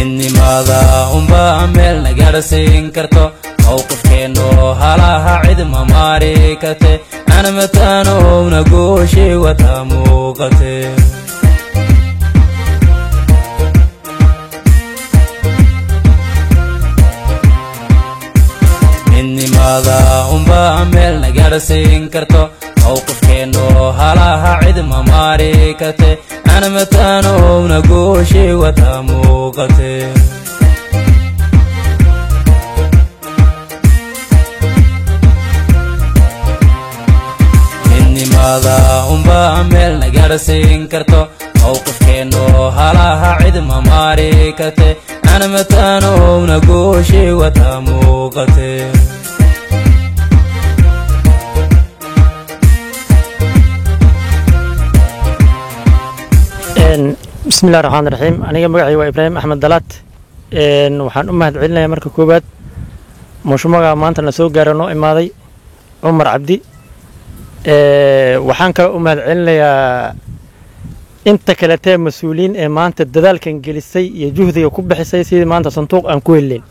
إني ماذا بعمل نجرسين كرتو موقف كأنه هلاها عد ما ماركته أنا متانو نقوشي وتموقته إني ماذا بعمل نجرسين كرتو موقف كأنه هلاها عد ما ماركته أنا متانو نقوشي وتموقته إني ماذا بعمل نجرسين كرتو موقف كأنه هلاها عد ما ماركته أنا متانو نقوشي وتموقته بسم الله الرحمن الرحيم أنا مقعي وإبراهيم أحمد دلات وحان أمهد علنا مركو كوبات مشموعة مانتا نسوق قارنو إمادي عمر عبدي وحان كلا أمهد علنا انت كلاتين مسؤولين مانتا الددال كان جلسي يجهدي وكب حسي سيدي مانتا صندوق أنكوه اللين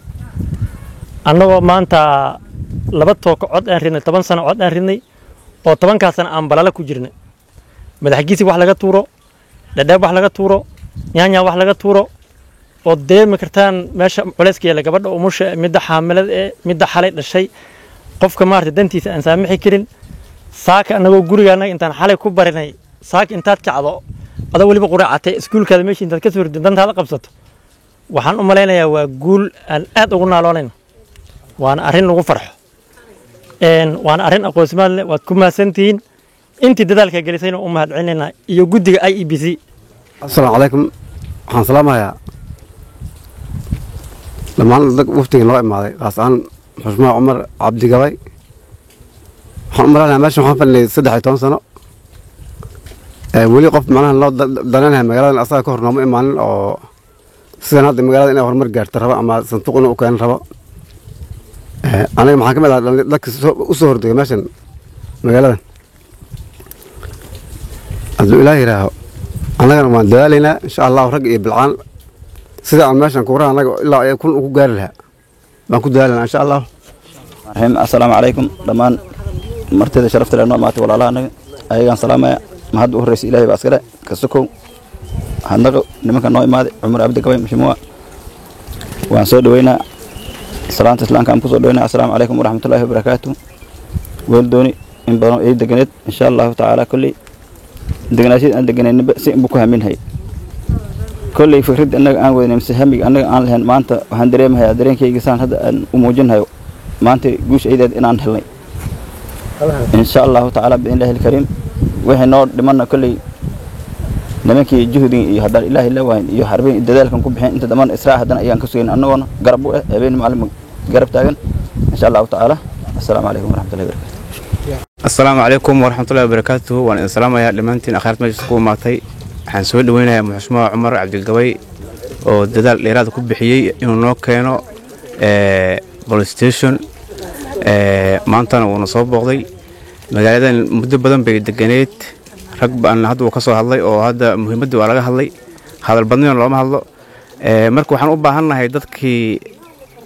أنه مانتا لبطو عد أنريني 8 سنة عد أنريني oo 10 سنة aan balala ku jirnay madaxgiisi wax laga tuuro dadab wax laga tuuro yaanya wax laga tuuro oo deema kartaan meesha culayska la gabadha umusha midda xaamilad ee midda xalay dhashay qofka maartay dantiisa aan saamixi karin saaka anagoo gurigaana intaan xalay ku barinay saaka intaad kacdo ada waliba quraacatay iskuulkaada meesha intaad ka soo ridin dantaada qabsato waxaan u maleynayaa waa guul aan aad ugu naaloonay waana arrin lagu farxo وانا أرين أقول سمال واتكم سنتين أنت دلالك جلسين أمهات عيننا يوجد IEBC. السلام عليكم حن سلامة يا لما أنا وفتي الله معي أصلاً حجمة عمر عبد الجوي عمر أنا ماشي محفل اللي صدق 10 سنة ولي قف معنا الله دلنا مجال أصلا كهر نوم إيمان أو سنة هذا مجال إنه هرمر جرت ربع أما صندوقنا وكان ربع أنا محاكمة لك أسهر دي ماشي مجالا أدلو إلهي راهو أنا ما دالينا إن شاء الله ورقي بالعام سيدا عن ماشي نكورها أنا إلا يكون أكو قال لها ما كنت دالينا إن شاء الله السلام عليكم لمان مرتدى شرفت لأنه ماتي ولا لا أنا أيضا سلامة ما هاد أهرس إلهي بأسكرة كسكو هندقو لما كان نوعي مادي عمر عبد الكوي مشموع وانسود وينا سلام تسلام كم كسر دونا السلام عليكم ورحمة الله وبركاته ولدوني إن بنو إيه دقنت إن شاء الله تعالى كل دقناشيد أن دقنين بسيء بكوها من هاي كل فكرة أنك أنا وين مسهمي أنك أنا لهن ما أنت هندريم هاي درين كي جسان هذا أموجن هاي ما أنت جوش إيد إن أنا هلني إن شاء الله تعالى بإذن الله الكريم وهي نور دمنا كل لما كي جهدي يهدر الله إلا وين يحاربين الدلالكم كبحين أنت دمان إسراء هذا أيام كسرين أنه قربوا بين معلم قرب تاجن إن شاء الله تعالى السلام عليكم ورحمة الله وبركاته. السلام عليكم ورحمة الله وبركاته وأنا السلام يا لمنتين أخرت مجلس كوم معطي حنسوي دوينا يا محسومة عمر عبد الجوي ودلال الإرادة كبحيي إنه نوك كانوا بوليس ستيشن مانتنا ونصاب بغضي مجال مدة بدن بيدقنيت ركب أن هذا وكسر هالله أو هذا مهمة ولا هالله هذا البنيان ولا ما هالله مركو حنوبة هنا هيدت كي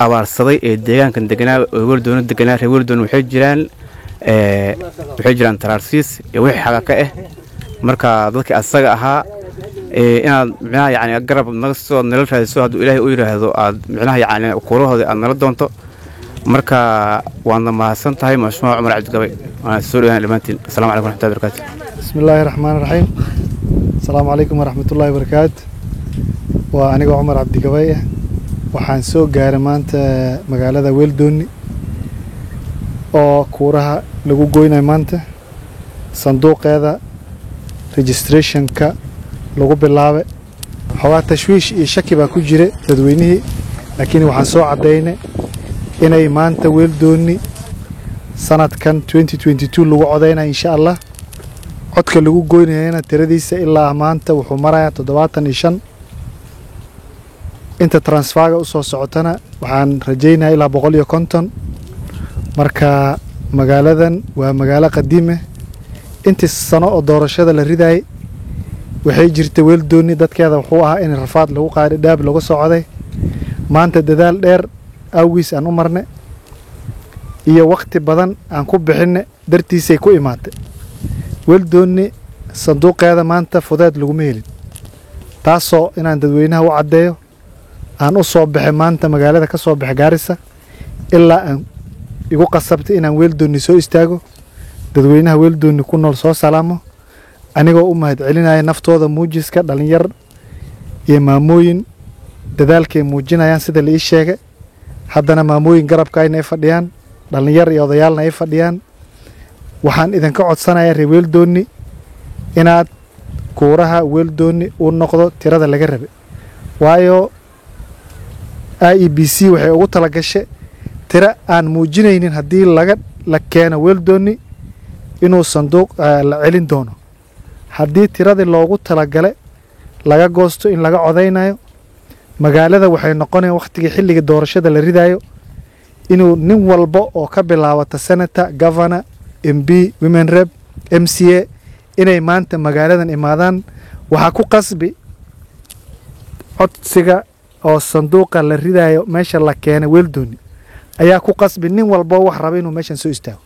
أبار صدي الدجان كان دجنا ويقولون الدجنا يقولون وحجران ترارسيس يوحي حاجة كأه مركا ذلك السجاها أنا معناها يعني أقرب نقص نلف هذا السؤال إلهي أويره هذا معناها يعني أقوله هذا أن نردونته مركا وأنا ما سنت هاي مشروع عمر عبد الجوي أنا سوري أنا لمنتين السلام عليكم ورحمة الله وبركاته. بسم الله الرحمن الرحيم. السلام عليكم ورحمة الله وبركاته. وأنا عمر عبد الجوي وحان سوق جارمانت مقالة ويلدوني أو كورها لجو جوينا مانت صندوق هذا registration كا لجو باللعبة هو تشويش يشكي بكوجرة تدوينه لكن وحان سوق عدينا إني مانت ويلدوني سنة كان 2022 لجو عدينا إن شاء الله عدك لجو جوينا هنا ترديس إلا مانت وحمرة تدواتن إيشان inta transferga u soo socotana waxaan rajeynaa ilaa 150 marka magaaladan waa magaalo qadiime intii sano oo doorashada la riday waxay jirtay weeldooni dadkeeda wuxuu ahaa in rafaad lagu qaadi dhaab lagu socday maanta dadaal dheer awgiis aan u marne iyo waqti badan aan ku bixinne dartiisay ku imaatay weldoonni sanduuqeeda maanta fudeed laguma helin taasoo inaan dadweynaha u caddeeyo aan u soo baxay maanta magaalada ka soo baxay Gaarisa ilaa aan igu qasabtay inaan weldoonni soo istaago dadweynaha weldoonni ku nool soo salaamo anigoo u mahad celinaya naftooda muujiska dhalinyar iyo maamooyin dadaalkay muujinayaan sida la ii sheegay haddana maamooyin garabka ay fadhiyaan dhalinyar iyo odayaalna ay fadhiyaan waxaan idinka codsanayaa reer weldoonni inaad kuuraha weldoonni u noqdo tirada laga rabay waayo IEBC waxay ugu tala gashay tira aan muujinaynin haddii la keeno weldoonni inuu sanduuq la celin doono haddii tiradii loogu talagalay laga goosto in laga codaynayo magaalada waxay noqonayaan waqtigii xilliga doorashada la ridayo inuu nin walba oo ka bilaabata senator governor MP women rep MCA inay maanta magaaladan imaadaan waxaa ku qasbi codsiga oo sanduuqa la ridayo meesha la keenay weldoonni ayaa ku qasbi nin walba wax raba inuu meeshan soo istaago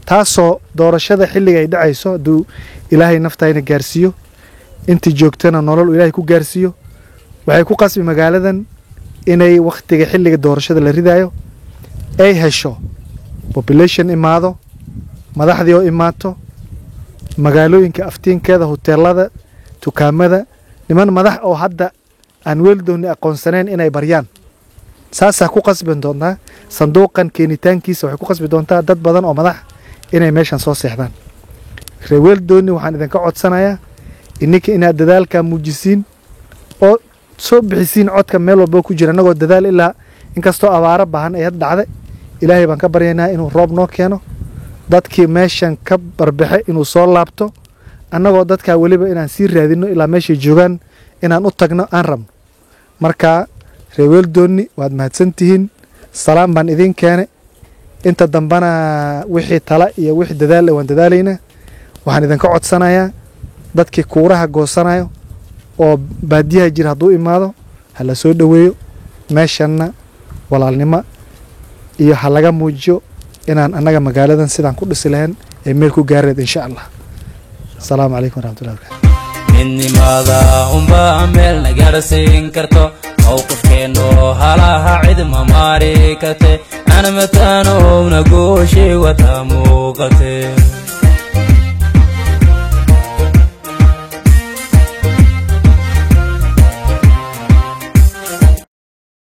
taasoo doorashada xilliga ay dhacayso hadduu ilaahay naftayna gaarsiiyo intii joogtana nolol ilaahay ku gaarsiiyo waxay ku qasbi magaaladan inay waqtiga xilliga doorashada la ridayo ay hesho population imaado madaxdii oo imaato magaalooyinka aftiinkeeda hoteelada dukaamada niman madax oo hadda aan weldoonni aqoonsaneen inay baryaan saasaa ku qasbi doontaa sanduuqan keenitaankiisa waxay ku qasbi doontaa dad badan oo madax inay meeshan soo seexdaan reer weldoonni waxaan idinka codsanayaa ininka inaad dadaalkaa muujisiin oo soo bixisiin codka meel walba ku jira annagoo dadaal ilaa inkastoo abaaro baahan ay had dhacday ilaahay baan ka baryaynaa inuu roob noo keeno dadkii meeshan ka barbaxay inuu soo laabto annagoo dadkaa weliba inaan sii raadino ilaa meeshay joogaan inaan u tagno aan rabno marka reer weldoonni waad mahadsantihiin salaam baan idiin keenay inta dambana wixii tala iyo wixii dadaal waan dadaalaynaa waxaan idinka codsanayaa dadkii kuuraha goosanayo oo baadiyaha jira hadduu imaado ha la soo dhoweeyo meeshanna walaalnimo iyo ha laga muujiyo inaan annaga magaaladan sidaan ku dhisi lahayn ee meel ku gaareed insha allah asalaamu calaykum waraxmatullahi wabarakatu midnimada unbaa meel na gaarsiin karto mowqifkeennu halaha cid ma maari karte ana mataanowna gooshi wata muuqate